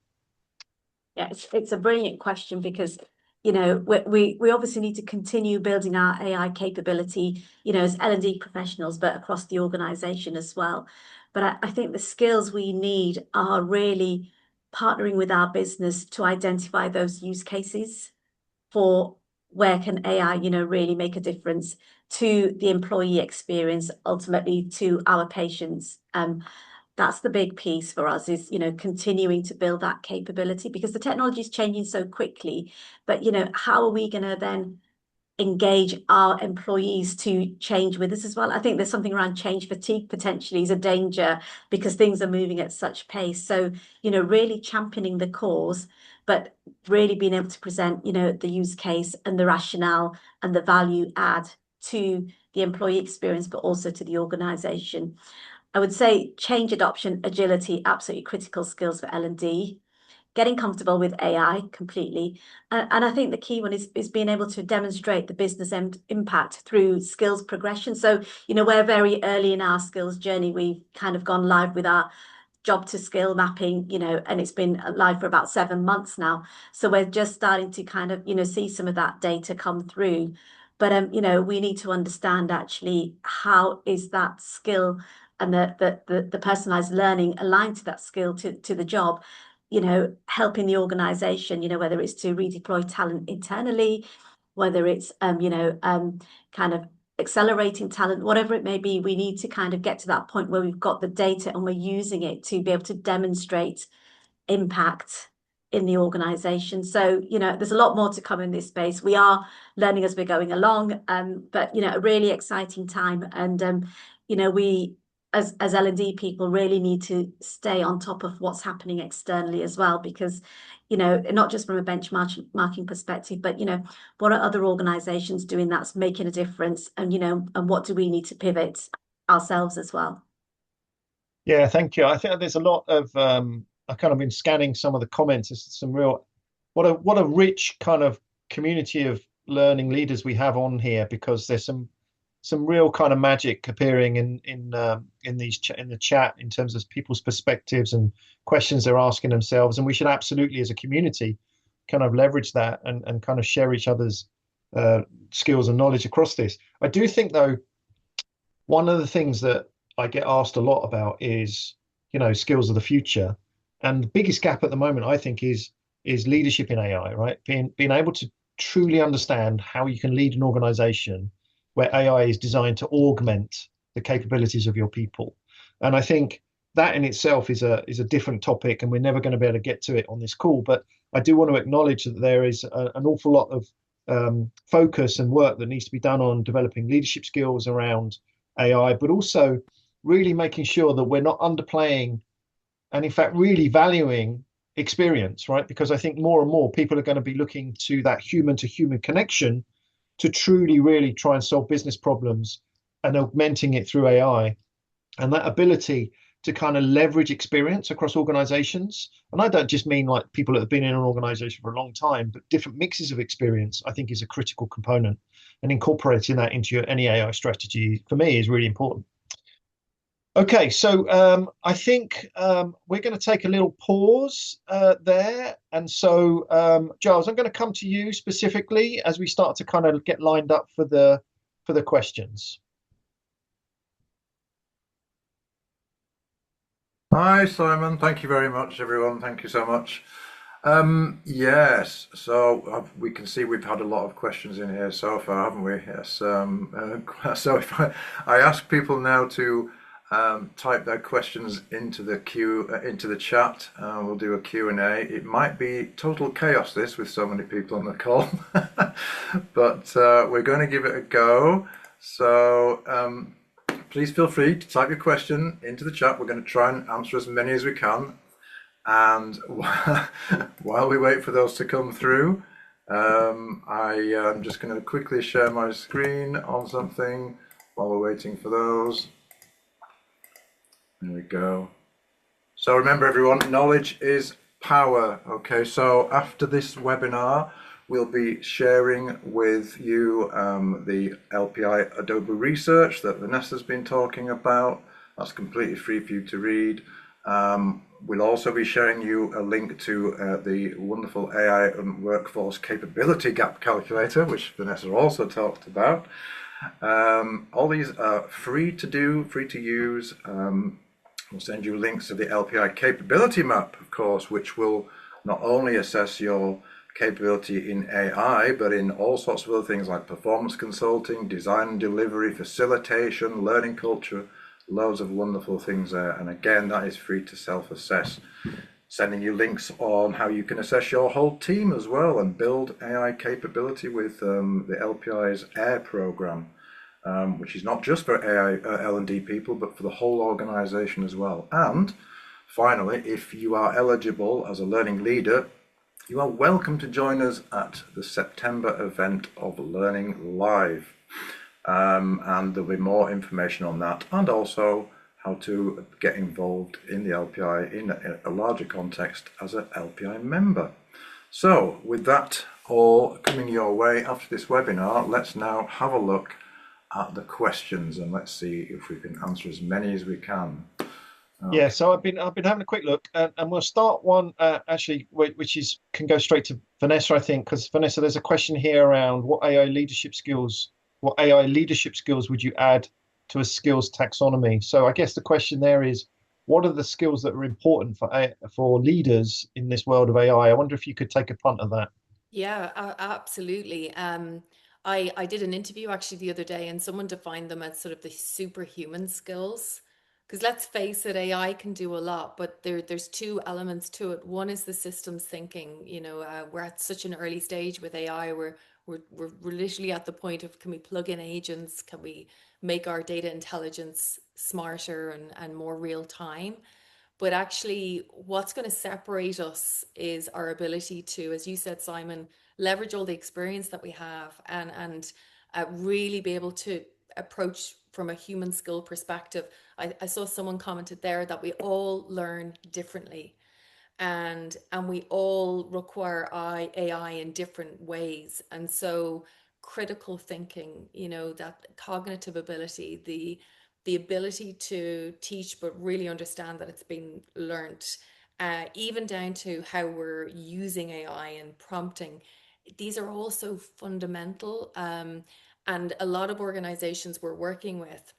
Yeah, it's a brilliant question because, you know, we obviously need to continue building our AI capability, you know, as L&D professionals, but across the organization as well. But I think the skills we need are really partnering with our business to identify those use cases for where can AI, you know, really make a difference to the employee experience, ultimately to our patients. That's the big piece for us is, you know, continuing to build that capability because the technology is changing so quickly. But, you know, how are we going to then engage our employees to change with us as well? I think there's something around change fatigue potentially is a danger because things are moving at such pace. So, you know, really championing the cause, but really being able to present, you know, the use case and the rationale and the value add to the employee experience, but also to the organization. I would say change adoption, agility, absolutely critical skills for L&D. Getting comfortable with AI completely. And I think the key one is being able to demonstrate the business impact through skills progression. So, you know, we're very early in our skills journey. We've kind of gone live with our job to skill mapping, you know, and it's been live for about 7 months now. So we're just starting to kind of, you know, see some of that data come through. But, you know, we need to understand actually how is that skill and the personalized learning aligned to that skill to the job, you know, helping the organization, you know, whether it's to redeploy talent internally, whether it's, you know, kind of accelerating talent, whatever it may be, we need to kind of get to that point where we've got the data and we're using it to be able to demonstrate impact in the organization. So, you know, there's a lot more to come in this space. We are learning as we're going along, but, you know, a really exciting time. And, you know, we, as L&D people really need to stay on top of what's happening externally as well, because, you know, not just from a benchmarking perspective, but, you know, what are other organizations doing that's making a difference? And, you know, and what do we need to pivot ourselves as well? Yeah, thank you. I think there's a lot of I've kind of been scanning some of the comments. There's some real what a rich kind of community of learning leaders we have on here, because there's some real kind of magic appearing in the chat in terms of people's perspectives and questions they're asking themselves, and we should absolutely as a community kind of leverage that and kind of share each other's skills and knowledge across this. I do think though, one of the things that I get asked a lot about is, you know, skills of the future, and the biggest gap at the moment I think is leadership in AI, right? Being able to truly understand how you can lead an organization where AI is designed to augment the capabilities of your people. And I think that in itself is a different topic, and we're never going to be able to get to it on this call. But I do want to acknowledge that there is an awful lot of focus and work that needs to be done on developing leadership skills around AI, but also really making sure that we're not underplaying and in fact really valuing experience, right? Because I think more and more people are going to be looking to that human to human connection to truly really try and solve business problems, and augmenting it through AI, and that ability to kind of leverage experience across organizations. And I don't just mean like people that have been in an organization for a long time, but different mixes of experience, I think is a critical component, and incorporating that into any AI strategy for me is really important. Okay, so I think we're going to take a little pause there. And so, Giles, I'm going to come to you specifically as we start to kind of get lined up for the questions. Hi, Simon. Thank you very much, everyone. Thank you so much. Yes, so we can see we've had a lot of questions in here so far, haven't we? Yes. So if I ask people now to type their questions into the into the chat. We'll do a Q&A. It might be total chaos this with so many people on the call, but we're going to give it a go. So please feel free to type your question into the chat. We're going to try and answer as many as we can. And while we wait for those to come through, I am just going to quickly share my screen on something while we're waiting for those. There we go. So remember everyone, knowledge is power. Okay, so after this webinar, we'll be sharing with you the LPI Abodoo research that Vanessa's been talking about. That's completely free for you to read. We'll also be sharing you a link to the wonderful AI and workforce capability gap calculator, which Vanessa also talked about. All these are free to do, free to use. We'll send you links to the LPI capability map, of course, which will not only assess your capability in AI, but in all sorts of other things like performance consulting, design and delivery, facilitation, learning culture, loads of wonderful things there. And again, that is free to self-assess. Sending you links on how you can assess your whole team as well and build AI capability with the LPI's AIR program. Which is not just for AI L&D people, but for the whole organization as well. And finally, if you are eligible as a learning leader, you are welcome to join us at the September event of Learning Live. And there'll be more information on that, and also how to get involved in the LPI in a larger context as an LPI member. So with that all coming your way after this webinar, let's now have a look at the questions, and let's see if we can answer as many as we can. Okay. Yeah, so I've been having a quick look, and we'll start one actually, which can go straight to Vanessa, I think, because Vanessa, there's a question here around what AI leadership skills would you add to a skills taxonomy? So I guess the question there is, what are the skills that are important for leaders in this world of AI? I wonder if you could take a punt at that. Yeah, absolutely. I did an interview actually the other day, and someone defined them as sort of the superhuman skills. Because let's face it, AI can do a lot, but there's two elements to it. One is the systems thinking. We're at such an early stage with AI. We're literally at the point of, can we plug in agents? Can we make our data intelligence smarter and more real time? But actually, what's going to separate us is our ability to, as you said, Simon, leverage all the experience that we have and really be able to approach from a human skill perspective. I saw someone commented there that we all learn differently, and we all require AI in different ways. And so critical thinking, that cognitive ability, the ability to teach but really understand that it's been learnt, even down to how we're using AI and prompting. These are also fundamental, and a lot of organizations we're working with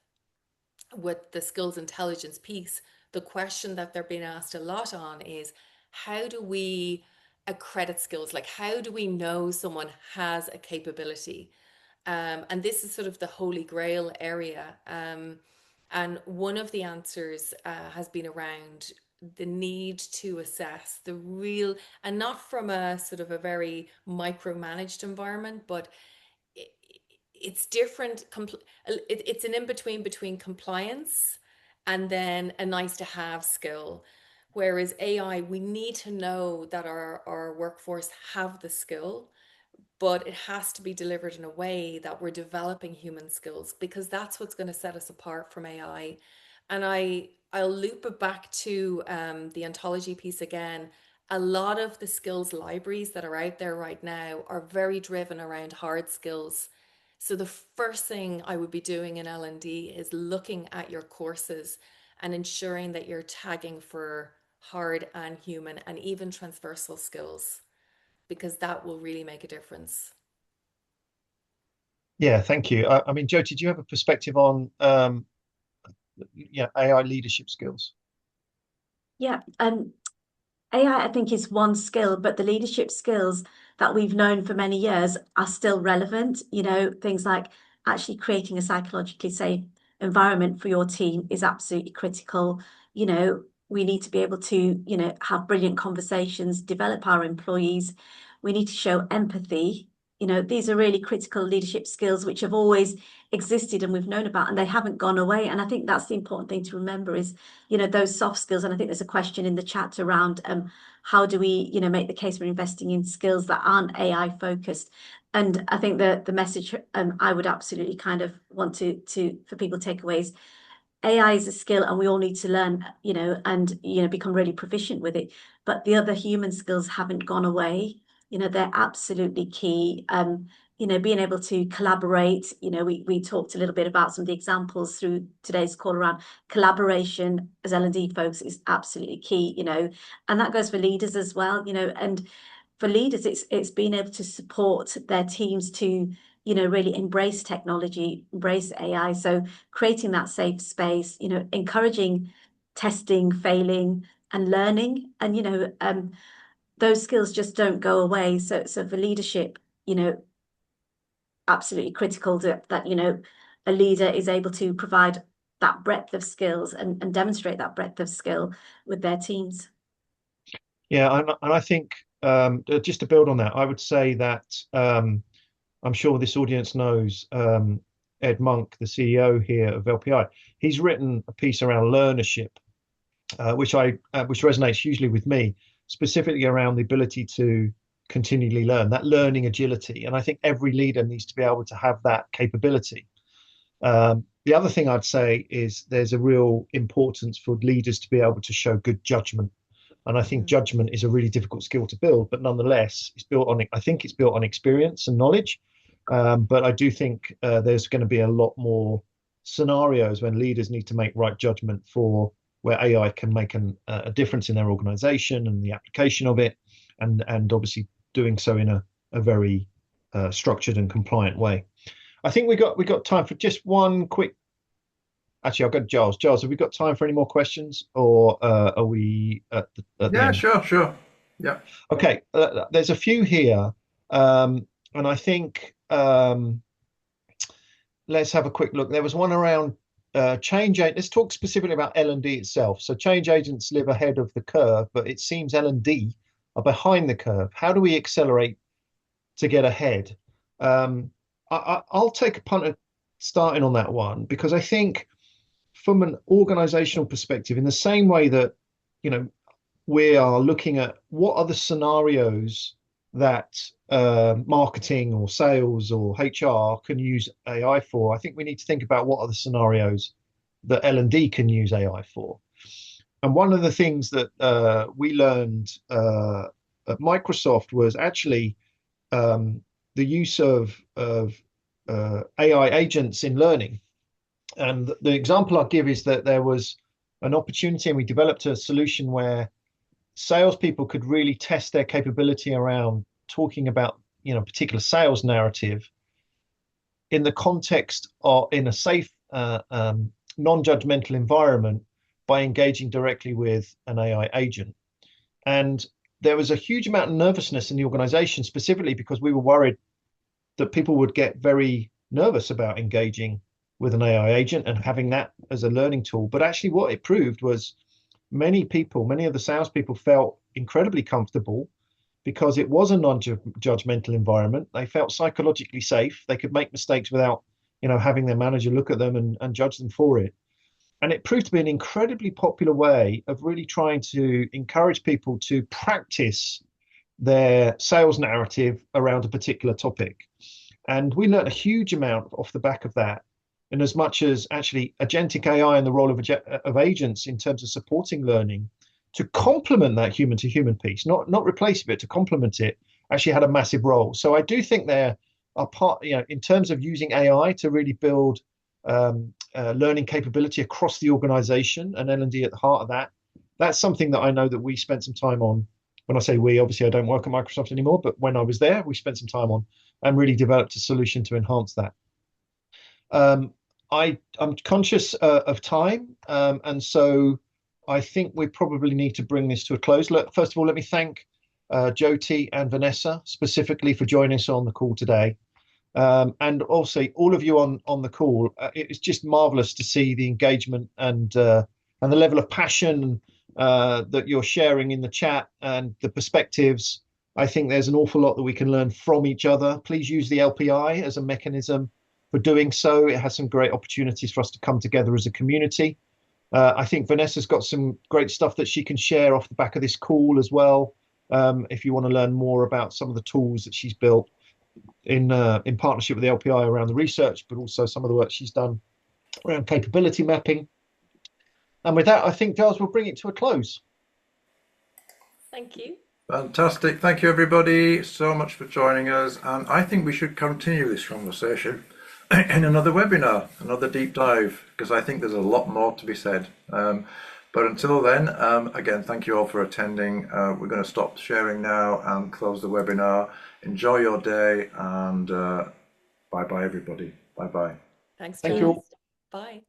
the skills intelligence piece, the question that they're being asked a lot on is, how do we accredit skills? Like, how do we know someone has a capability? And this is sort of the holy grail area. And one of the answers has been around the need to assess the real, and not from a sort of a very micromanaged environment, but it's different. It's an in-between between compliance and then a nice to have skill. Whereas AI, we need to know that our workforce have the skill, but it has to be delivered in a way that we're developing human skills, because that's what's going to set us apart from AI. And I'll loop it back to the ontology piece again. A lot of the skills libraries that are out there right now are very driven around hard skills. So the first thing I would be doing in L&D is looking at your courses and ensuring that you're tagging for hard and human and even transversal skills, because that will really make a difference. Yeah, thank you. I mean, Jyoti, do you have a perspective on AI leadership skills? Yeah, AI, I think, is one skill, but the leadership skills that we've known for many years are still relevant. Things like actually creating a psychologically safe environment for your team is absolutely critical. You know, we need to be able to, you know, have brilliant conversations, develop our employees. We need to show empathy. You know, these are really critical leadership skills which have always existed and we've known about, and they haven't gone away. And I think that's the important thing to remember is, you know, those soft skills. And I think there's a question in the chat around how do we, you know, make the case for investing in skills that aren't AI focused. And I think the message I would absolutely kind of want to for people to take away is AI is a skill and we all need to learn, you know, and, you know, become really proficient with it. But the other human skills haven't gone away. You know, they're absolutely key. You know, being able to collaborate, you know, we talked a little bit about some of the examples through today's call around collaboration as L&D folks is absolutely key, you know, and that goes for leaders as well, you know, and for leaders, it's being able to support their teams to, you know, really embrace technology, embrace AI. So creating that safe space, you know, encouraging testing, failing, and learning, and you know, those skills just don't go away. So for leadership, you know, absolutely critical that you know, a leader is able to provide that breadth of skills and demonstrate that breadth of skill with their teams. Yeah, and I think just to build on that, I would say that I'm sure this audience knows Ed Monk, the CEO here of LPI. He's written a piece around learnership, which resonates hugely with me, specifically around the ability to continually learn, that learning agility. And I think every leader needs to be able to have that capability. The other thing I'd say is there's a real importance for leaders to be able to show good judgment. And I think judgment is a really difficult skill to build, but nonetheless, I think it's built on experience and knowledge. But I do think there's going to be a lot more scenarios when leaders need to make right judgment for where AI can make a difference in their organization and the application of it, and obviously doing so in a very structured and compliant way. I think we got time for just one quick. Actually, I'll go to Giles. Giles, have we got time for any more questions, or are we at the Yeah, end? sure. Yeah. Okay, there's a few here, and I think let's have a quick look. There was one around change agent. Let's talk specifically about L&D itself. So change agents live ahead of the curve, but it seems L&D are behind the curve. How do we accelerate to get ahead? I'll take a punt at starting on that one, because I think from an organizational perspective, in the same way that, you know, we are looking at what are the scenarios that marketing or sales or HR can use AI for, I think we need to think about what are the scenarios that L&D can use AI for. And one of the things that we learned at Microsoft was actually the use of AI agents in learning. And the example I'll give is that there was an opportunity and we developed a solution where salespeople could really test their capability around talking about, you know, particular sales narrative in the context or in a safe, non-judgmental environment by engaging directly with an AI agent. And there was a huge amount of nervousness in the organization, specifically because we were worried that people would get very nervous about engaging with an AI agent and having that as a learning tool. But actually what it proved was many of the salespeople felt incredibly comfortable because it was a non-judgmental environment. They felt psychologically safe. They could make mistakes without, you know, having their manager look at them and judge them for it. And it proved to be an incredibly popular way of really trying to encourage people to practice their sales narrative around a particular topic. And we learned a huge amount off the back of that. And as much as actually agentic AI and the role of agents in terms of supporting learning to complement that human to human piece, not replace it, to complement it, actually had a massive role. So I do think there are part, you know, in terms of using AI to really build learning capability across the organization and L&D at the heart of that. That's something that I know that we spent some time on. When I say we, obviously I don't work at Microsoft anymore, but when I was there, we spent some time on and really developed a solution to enhance that. I'm conscious of time, and so I think we probably need to bring this to a close. Look, first of all, let me thank Jyoti and Vanessa specifically for joining us on the call today. And also all of you on the call. It's just marvelous to see the engagement and the level of passion that you're sharing in the chat and the perspectives. I think there's an awful lot that we can learn from each other. Please use the LPI as a mechanism for doing so. It has some great opportunities for us to come together as a community. I think Vanessa's got some great stuff that she can share off the back of this call as well. If you want to learn more about some of the tools that she's built in partnership with the LPI around the research, but also some of the work she's done around capability mapping. And with that, I think, Giles, we'll bring it to a close. Thank you. Fantastic. Thank you, everybody, so much for joining us. And I think we should continue this conversation in another webinar, another deep dive, because I think there's a lot more to be said. But until then, again, thank you all for attending. We're going to stop sharing now and close the webinar. Enjoy your day, and bye-bye, everybody. Bye-bye. Thanks, Thank Giles. you. Bye.